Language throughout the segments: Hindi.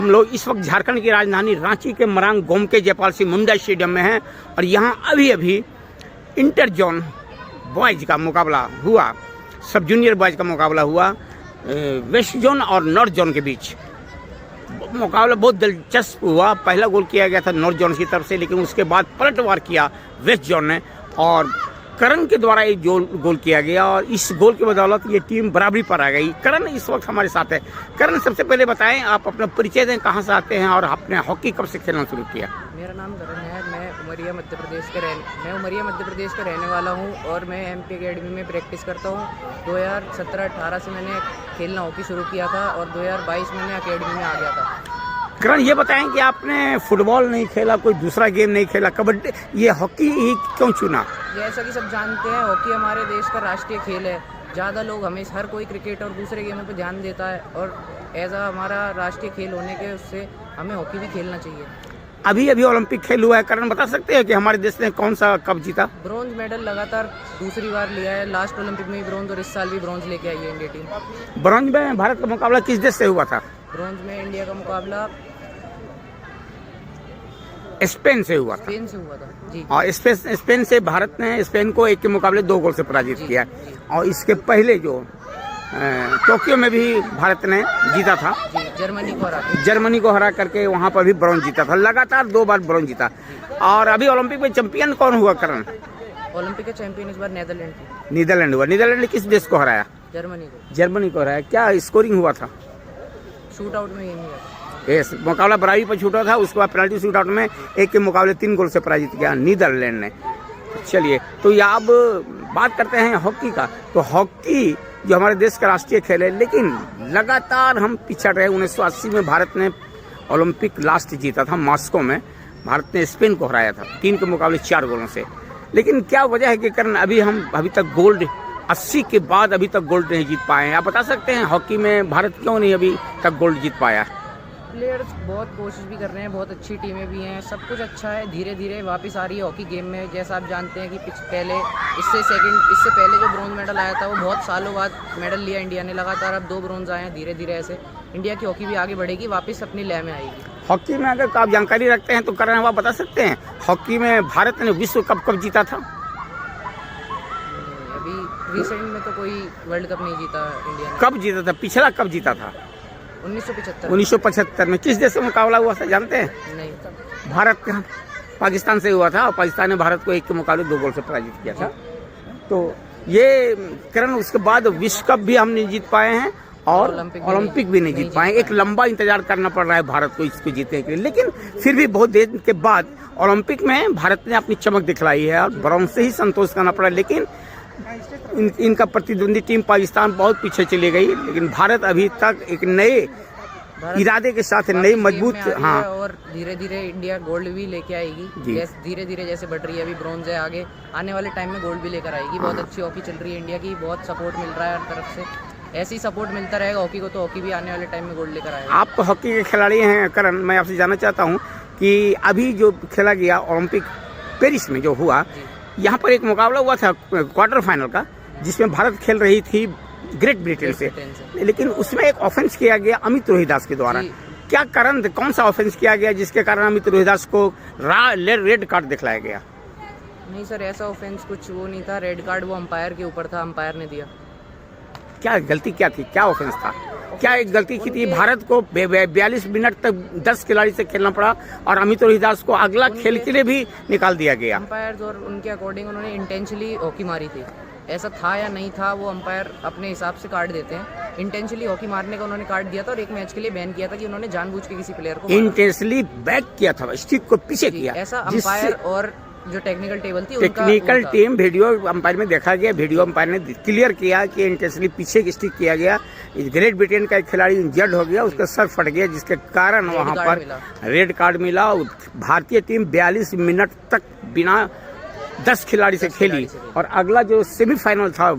हम लोग इस वक्त झारखंड की राजधानी रांची के मरांग गोम के जयपाल सिंह मुंडा स्टेडियम में हैं और यहाँ अभी इंटर जोन बॉयज़ का मुकाबला हुआ, सब जूनियर बॉयज़ का मुकाबला हुआ वेस्ट जोन और नॉर्थ जोन के बीच। मुकाबला बहुत दिलचस्प हुआ। पहला गोल किया गया था नॉर्थ जोन की तरफ से, लेकिन उसके बाद पलटवार किया वेस्ट जोन ने और करण के द्वारा एक गोल किया गया और इस गोल की बदौलत ये टीम बराबरी पर आ गई। करण इस वक्त हमारे साथ है। करण, सबसे पहले बताएं, आप अपना परिचय दें, कहाँ से आते हैं और आपने हॉकी कब से खेलना शुरू किया? मेरा नाम करण है। मैं उमरिया मध्य प्रदेश का रहने वाला हूँ और मैं एमपी अकेडमी में प्रैक्टिस करता हूँ। 2017-18 से मैंने खेलना हॉकी शुरू किया था और 2022 में मैं अकेडमी में आ गया था। करण, ये बताएं कि आपने फुटबॉल नहीं खेला, कोई दूसरा गेम नहीं खेला, कबड्डी, ये हॉकी ही क्यों चुना? जैसा कि सब जानते हैं, हॉकी हमारे देश का राष्ट्रीय खेल है। ज़्यादा लोग हर कोई क्रिकेट और दूसरे गेमों पर ध्यान देता है और एज हमारा राष्ट्रीय खेल होने के उससे हमें हॉकी भी खेलना चाहिए। अभी ओलंपिक खेल हुआ है। करण, बता सकते हैं कि हमारे देश ने कौन सा कब जीता? ब्रॉन्ज मेडल लगातार दूसरी बार लिया है। लास्ट ओलंपिक में भी ब्रॉन्ज और इस साल भी ब्रॉन्ज लेके आई है इंडिया टीम। ब्रॉन्ज में भारत का मुकाबला किस देश से हुआ था? ब्रॉन्ज में इंडिया का मुकाबला स्पेन से हुआ था। स्पेन से हुआ था जी। और स्पेन से भारत ने स्पेन को 1 के मुकाबले 2 गोल से पराजित किया। और इसके पहले जो टोक्यो में भी भारत ने जीता था, जर्मनी को हरा करके वहां पर भी ब्रॉन्ज जीता था। लगातार 2 बार ब्रॉन्ज जीता। और अभी ओलंपिक में चैंपियन कौन हुआ? करण, ओलंपिक के चैंपियन इस बार नीदरलैंड हुआ। नीदरलैंड ने किस देश को हराया? जर्मनी को हराया। क्या स्कोरिंग हुआ था? शूट आउट में मुकाबला बराबरी पर छूटा था। उसके बाद पेनल्टी शूट आउट में 1 के मुकाबले 3 गोल से पराजित किया नीदरलैंड ने। चलिए, तो ये अब बात करते हैं हॉकी का। तो हॉकी जो हमारे देश का राष्ट्रीय खेल है, लेकिन लगातार हम पिछड़ रहे। 1980 में भारत ने ओलंपिक लास्ट जीता था मॉस्को में। भारत ने स्पेन को हराया था 3 के मुकाबले 4 गोलों से। लेकिन क्या वजह है कि कारण अभी तक गोल्ड 80 के बाद अभी तक गोल्ड नहीं जीत पाए हैं? आप बता सकते हैं हॉकी में भारत क्यों नहीं अभी तक गोल्ड जीत पाया? प्लेयर्स बहुत कोशिश भी कर रहे हैं, बहुत अच्छी टीमें भी हैं, सब कुछ अच्छा है। धीरे धीरे वापस आ रही है हॉकी गेम में। जैसा आप जानते हैं कि इससे पहले जो ब्रॉन्ज मेडल आया था वो बहुत सालों बाद मेडल लिया इंडिया ने। लगातार अब 2 ब्रॉन्ज आए हैं। धीरे धीरे ऐसे इंडिया की हॉकी भी आगे बढ़ेगी, वापस अपनी लय में आएगी। हॉकी में अगर आप जानकारी रखते हैं तो करण, आप बता सकते हैं हॉकी में भारत ने विश्व कप कब जीता था? अभी रिसेंट में तो कोई वर्ल्ड कप नहीं जीता इंडिया ने। कब जीता था? पिछला कब जीता था? 1975 में। किस देश से मुकाबला हुआ था जानते हैं? नहीं। भारत का पाकिस्तान से हुआ था और पाकिस्तान ने भारत को 1 के मुकाबले 2 गोल से पराजित किया था। तो ये करण, उसके बाद विश्व कप भी हम नहीं जीत पाए हैं और ओलंपिक भी नहीं जीत पाए। एक लंबा इंतजार करना पड़ रहा है भारत को इसको जीतने के लिए। लेकिन फिर भी बहुत देर के बाद ओलंपिक में भारत ने अपनी चमक दिखलाई है और ब्रॉन्ज से ही संतोष करना पड़ा। लेकिन इनका प्रतिद्वंदी टीम पाकिस्तान बहुत पीछे चली गई। लेकिन भारत अभी तक एक नए इरादे के साथ नई मजबूत और धीरे धीरे इंडिया गोल्ड भी लेके आएगी। धीरे धीरे जैसे बढ़ रही है, अभी ब्रॉन्ज है, आगे आने वाले टाइम में गोल्ड भी लेकर आएगी। बहुत अच्छी हॉकी चल रही है इंडिया की, बहुत सपोर्ट मिल रहा है हर तरफ से। ऐसी सपोर्ट मिलता रहेगा हॉकी को, तो हॉकी भी आने वाले टाइम में गोल्ड लेकर आएगा। आप तो हॉकी के खिलाड़ी हैं करण, मैं आपसे जानना चाहता हूँ कि अभी जो खेला गया ओलंपिक पेरिस में जो हुआ, यहाँ पर एक मुकाबला हुआ था क्वार्टर फाइनल का, जिसमें भारत खेल रही थी ग्रेट ब्रिटेन से। लेकिन उसमें एक ऑफेंस किया गया अमित रोहिदास के द्वारा। क्या कारण, कौन सा ऑफेंस किया गया जिसके कारण अमित रोहिदास को रेड कार्ड दिखलाया गया? नहीं सर, ऐसा ऑफेंस कुछ वो नहीं था। रेड कार्ड वो अंपायर के ऊपर था, अंपायर ने दिया। क्या गलती क्या थी? क्या ऑफेंस था? क्या एक गलती की थी? भारत को 42 मिनट तक 10 खिलाड़ी से खेलना पड़ा और अमित रोहिदास को अगला खेल के लिए भी निकाल दिया गया। अंपायर और उनके अकॉर्डिंग उन्होंने इंटेंशनली हॉकी मारी थी। ऐसा था या नहीं था वो अंपायर अपने हिसाब से कार्ड देते हैं। इंटेंशनली हॉकी मारने का उन्होंने कार्ड दिया था और एक मैच के लिए बैन किया था कि उन्होंने जानबूझ के किसी प्लेयर को इंटेंशनली बैक किया था, स्टिक को पीछे किया। ऐसा अंपायर और जो टेक्निकल टीम वीडियो अंपायर में देखा गया। वीडियो अंपायर ने क्लियर किया कि इंटेंशनली पीछे की स्टिक किया गया। ग्रेट ब्रिटेन का एक खिलाड़ी इंजर्ड हो गया, उसका सर फट गया, जिसके कारण वहां पर रेड कार्ड मिला। भारतीय टीम 42 मिनट तक बिना 10 खिलाड़ी से खेली और अगला जो सेमीफाइनल था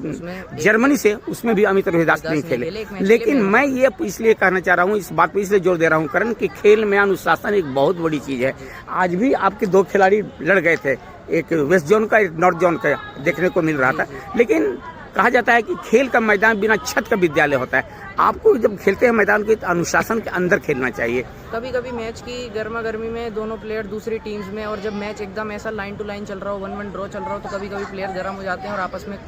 जर्मनी से, उसमें भी अमित रोहिदास नहीं खेले। लेकिन मैं ये इसलिए कहना चाह रहा हूँ, इस बात पर इसलिए जोर दे रहा हूँ करण, कि खेल में अनुशासन एक बहुत बड़ी चीज है। आज भी आपके 2 खिलाड़ी लड़ गए थे, एक वेस्ट जोन का, एक नॉर्थ जोन का देखने को मिल रहा था। लेकिन कहा जाता है कि खेल का मैदान बिना छत का विद्यालय होता है। आपको जब खेलते हैं मैदान के तो अनुशासन के अंदर खेलना चाहिए। कभी कभी मैच की गर्मा गर्मी में दोनों प्लेयर दूसरी टीम्स में, और जब मैच एकदम ऐसा लाइन टू लाइन चल रहा हो, 1-1 ड्रॉ चल रहा हो, तो कभी कभी प्लेयर गर्म हो जाते हैं और आपस में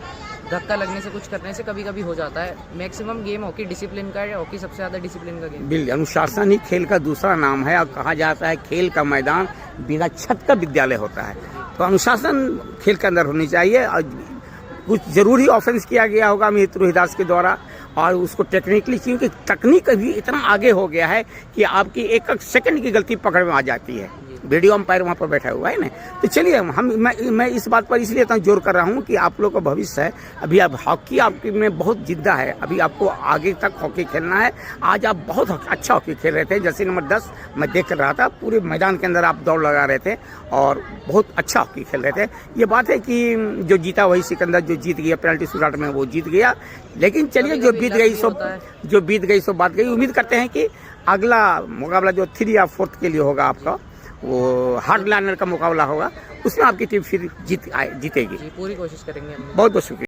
धक्का लगने से, कुछ करने से कभी कभी हो जाता है। मैक्सिमम गेम हॉकी डिसिप्लिन का है, हॉकी सबसे ज़्यादा डिसिप्लिन का गेम। बिल्कुल, अनुशासन ही खेल का दूसरा नाम है और कहा जाता है खेल का मैदान बिना छत का विद्यालय होता है। तो अनुशासन खेल के अंदर होनी चाहिए। और कुछ जरूरी ऑफेंस किया गया होगा अमित रोहिदास के द्वारा, और उसको टेक्निकली, क्योंकि तकनीक भी इतना आगे हो गया है कि आपकी एक एक सेकंड की गलती पकड़ में आ जाती है। वीडियो अंपायर वहाँ पर बैठा हुआ है ना। तो चलिए मैं इस बात पर इसलिए इतना जोर कर रहा हूँ कि आप लोग का भविष्य है। अभी अब हॉकी आपकी में बहुत जिद्दा है, अभी आपको आगे तक हॉकी खेलना है। आज आप बहुत अच्छा हॉकी खेल रहे थे, जैसे नंबर 10 मैं देख कर रहा था, पूरे मैदान के अंदर आप दौड़ लगा रहे थे और बहुत अच्छा हॉकी खेल रहे थे। ये बात है कि जो जीता वही सिकंदर, जो जीत गया पेनल्टी शूटआउट में वो जीत गया। लेकिन चलिए जो बीत गई सो बात गई। उम्मीद करते हैं कि अगला मुकाबला जो 3 या 4 के लिए होगा आपका, वो हार्डलाइनर का मुकाबला होगा, उसमें आपकी टीम फिर जीतेगी। पूरी कोशिश करेंगे हम। बहुत बहुत शुक्रिया।